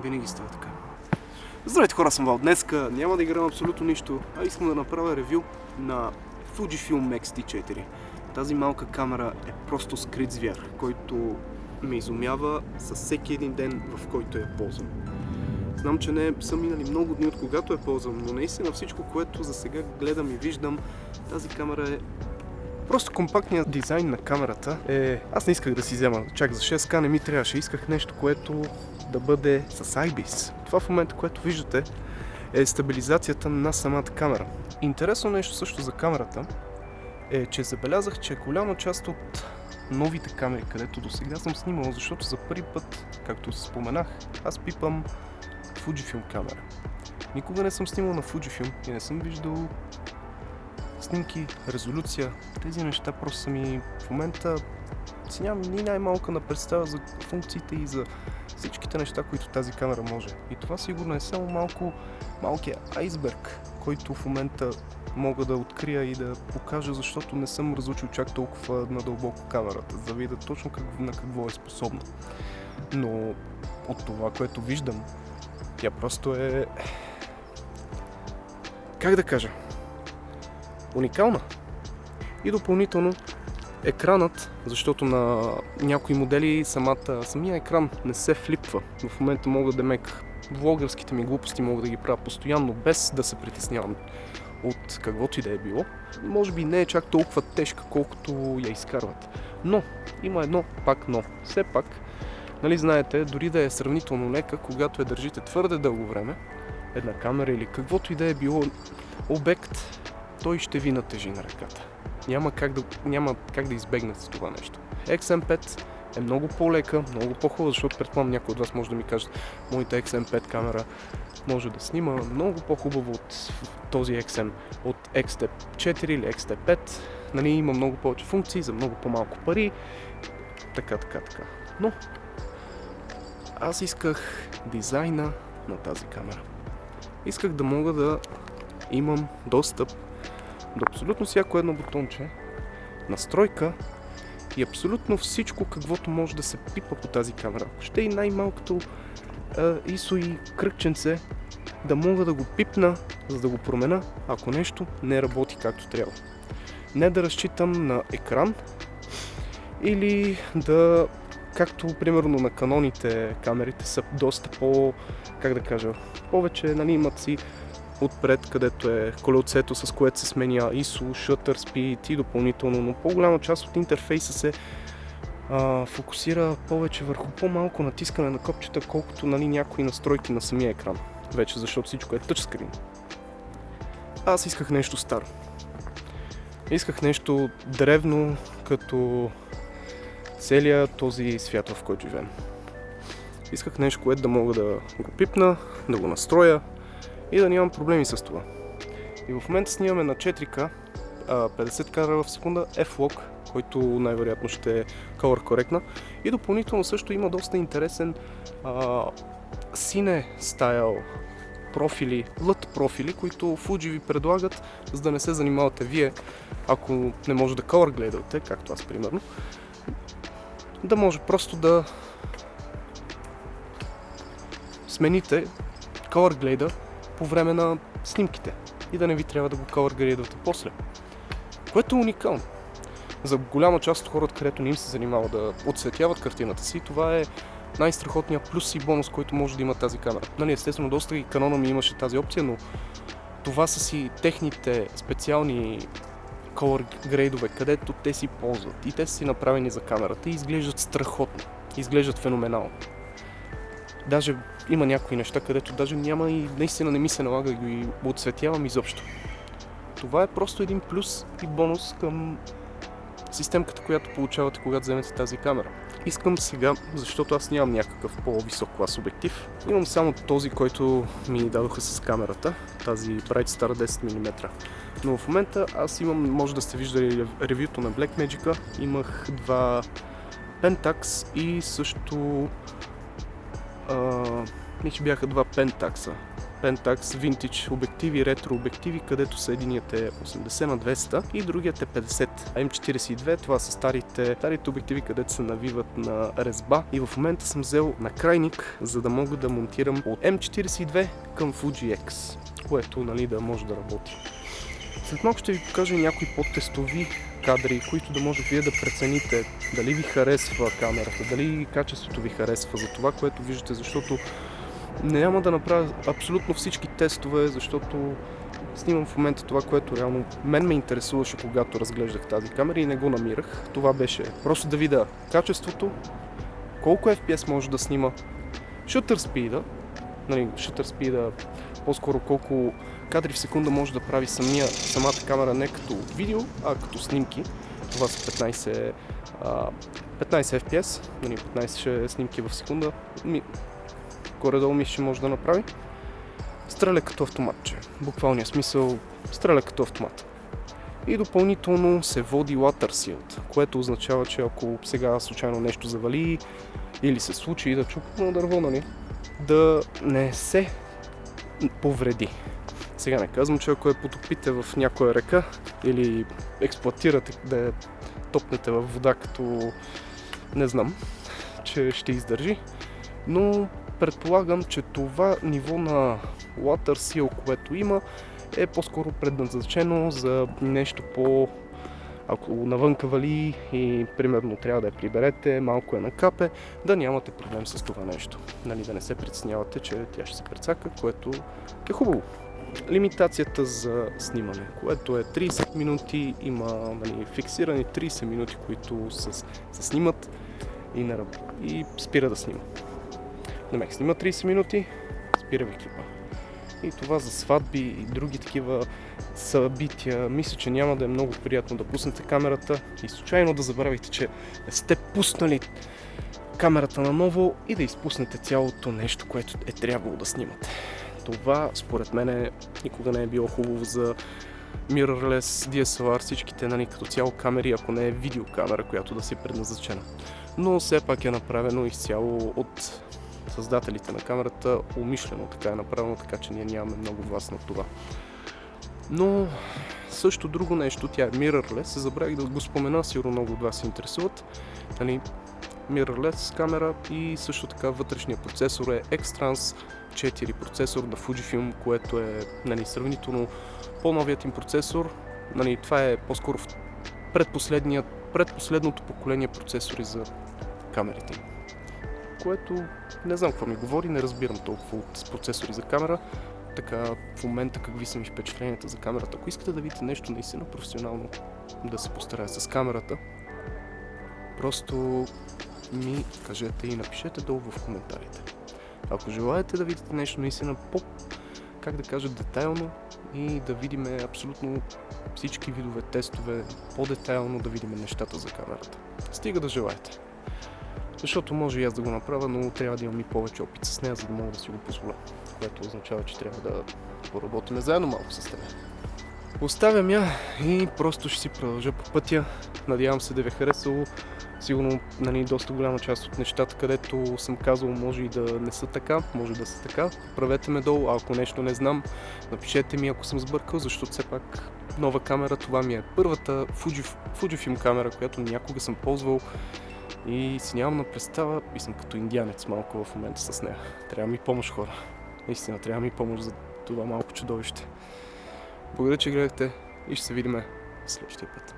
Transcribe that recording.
Винаги става така. Здравейте хора, съм Вал. Днеска няма да играм абсолютно нищо, а искам да направя ревю на Fujifilm X-T4. Тази малка камера е просто скрит звяр, който ме изумява със всеки един ден, в който я ползвам. Знам, че не са минали много дни от когато я ползвам, но наистина всичко, което за сега гледам и виждам, тази камера е просто компактният дизайн на камерата е... Аз не исках да си взема чак за 6К, не ми трябваше. Исках нещо, което да бъде с IBIS. Това в момента, което виждате, е стабилизацията на самата камера. Интересно нещо също за камерата е, че забелязах, че голяма част от новите камери, където до сега съм снимал, защото за първи път, както споменах, аз пипам Fujifilm камера. Никога не съм снимал на Fujifilm и не съм виждал снимки, резолюция. Тези неща просто са ми в момента си нямам ни най-малка на представа за функциите и за всичките неща, които тази камера може. И това сигурно е само малкият айсберг, който в момента мога да открия и да покажа, защото не съм разучил чак толкова надълбоко камерата, за да видя точно на какво е способна. Но от това, което виждам, тя просто е... Как да кажа? Уникална. И допълнително екранът, защото на някои модели самия екран не се флипва. В момента мога да влогърските ми глупости мога да ги правя постоянно, без да се притеснявам от каквото и да е било. Може би не е чак толкова тежка, колкото я изкарват. Но има едно пак но. Все пак, нали знаете, дори да е сравнително лека, когато я държите твърде дълго време, една камера или каквото и да е било обект, той ще ви натежи на ръката. Няма как да избегнете това нещо. XM5 е много по-лека, много по-хубава, защото предполагам някой от вас може да ми каже, моята XM5 камера може да снима много по-хубаво от този XM, от X-T4 или X-T5. Нали, има много повече функции за много по-малко пари. Така. Но аз исках дизайна на тази камера. Исках да мога да имам достъп до абсолютно всяко едно бутонче, настройка и абсолютно всичко, каквото може да се пипа по тази камера. Ако ще и най-малкото ISO и кръгченце, да мога да го пипна, за да го променя, ако нещо не работи както трябва. Не да разчитам на екран или да, както примерно на каноните камерите са доста повече, нали, имат си отпред, където е колелцето, с което се сменя ISO, Shutter Speed и допълнително, но по-голяма част от интерфейса се фокусира повече върху по-малко натискане на копчета, колкото, нали, някои настройки на самия екран. Вече, защото всичко е тъчскрин. Аз исках нещо старо. Исках нещо древно, като целият този свят, в който живеем. Исках нещо, което да мога да го пипна, да го настроя и да нямам проблеми с това. И в момента снимаме на 4K, 50 кадра в секунда, F-Log, който най-вероятно ще е color correct. И допълнително също има доста интересен Cine стайл профили, LUT профили, които Fuji ви предлагат, за да не се занимавате вие, ако не може да color гледате, както аз примерно, да може просто да смените color гледа по време на снимките и да не ви трябва да го color грейдвате после. Което е уникално. За голяма част от хората, където не им се занимава да отсветяват картината си, това е най-страхотният плюс и бонус, който може да има тази камера. Нали, естествено, доста и Canon ми имаше тази опция, но това са си техните специални color грейдове, където те си ползват и те са си направени за камерата и изглеждат страхотно, изглеждат феноменално. Даже има някои неща, където даже няма и наистина не ми се налага да ги отсветявам изобщо. Това е просто един плюс и бонус към системката, която получавате, когато вземете тази камера. Искам сега, защото аз нямам някакъв по-висок клас обектив, имам само този, който ми дадоха с камерата, тази Bright Star 10 мм. Но в момента аз имам, може да сте виждали ревюто на Blackmagic, имах два Pentax и също мисля, бяха два Pentax. Pentax Vintage обективи, ретро обективи, където са единият е 80 на 200 и другият е 50. А М42, това са старите обективи, където се навиват на резба. И в момента съм взел на крайник, за да мога да монтирам от М42 към Fuji X, което да може да работи. След малко ще ви покажа някои по-тестови кадри, които да може вие да прецените дали ви харесва камерата, дали качеството ви харесва за това, което виждате, защото няма да направя абсолютно всички тестове, защото снимам в момента това, което реално мен ме интересуваше, когато разглеждах тази камера и не го намирах. Това беше просто да видя качеството, колко FPS може да снима, шутър спида, по-скоро колко кадри в секунда може да прави самата камера не като видео, а като снимки. Това са 15 FPS, 15 снимки в секунда. Горе-долу мисля, че може да направи. Стреля като автоматче. Буквалния смисъл стреля като автомат. И допълнително се води Water Shield, което означава, че ако сега случайно нещо завали или се случи да чупи на дърво, да не се повреди. Сега не казвам, че ако я потопите в някоя река или експлоатирате да я топнете във вода, като не знам, че ще издържи, но предполагам, че това ниво на Water Seal, което има, е по-скоро предназначено за нещо ако навънка вали и примерно трябва да я приберете, малко я накапе, да нямате проблем с това нещо. Да не се притеснявате, че тя ще се прецака, което е хубаво. Лимитацията за снимане, което е 30 минути, има фиксирани 30 минути, които се снимат и спира да снима. Намек снима 30 минути, спира ви клипа. И това за сватби и други такива събития, мисля, че няма да е много приятно да пуснете камерата и случайно да забравите, че не сте пуснали камерата наново и да изпуснете цялото нещо, което е трябвало да снимате. Това, според мен, никога не е било хубаво за mirrorless, DSLR, всичките като цяло камери, ако не е видеокамера, която да си е предназначена. Но все пак е направено изцяло от създателите на камерата, умишлено така е направено, така че ние нямаме много власт на това. Но също друго нещо, тя е mirrorless, забравих да го спомена, сигурно много от вас се интересуват. Mirrorless камера и също така вътрешният процесор е X-Trans 4 процесор на Fujifilm, което е сравнително по-новият им процесор. Това е по-скоро предпоследното поколение процесори за камерите. Което не знам какво ми говори, не разбирам толкова от процесори за камера. Така в момента какви са ми впечатленията за камерата. Ако искате да видите нещо наистина професионално, да се постарая с камерата, просто ми кажете и напишете долу в коментарите. Ако желаете да видите нещо наистина детайлно и да видим абсолютно всички видове тестове, по-детайлно да видим нещата за камерата. Стига да желаете. Защото може и аз да го направя, но трябва да имам и повече опит с нея, за да мога да си го позволя. Което означава, че трябва да поработим заедно малко с теб. Оставям я и просто ще си продължа по пътя. Надявам се да ви е харесало. Сигурно доста голяма част от нещата, където съм казал, може и да не са така, може да са така. Правете ме долу, а ако нещо не знам, напишете ми, ако съм сбъркал, защото все пак нова камера, това ми е първата Fujifilm камера, която някога съм ползвал и си нямам на представа и съм като индианец малко в момента с нея. Трябва ми помощ, хора. Наистина, трябва ми помощ за това малко чудовище. Благодаря, че гледахте и ще се видим следващия път.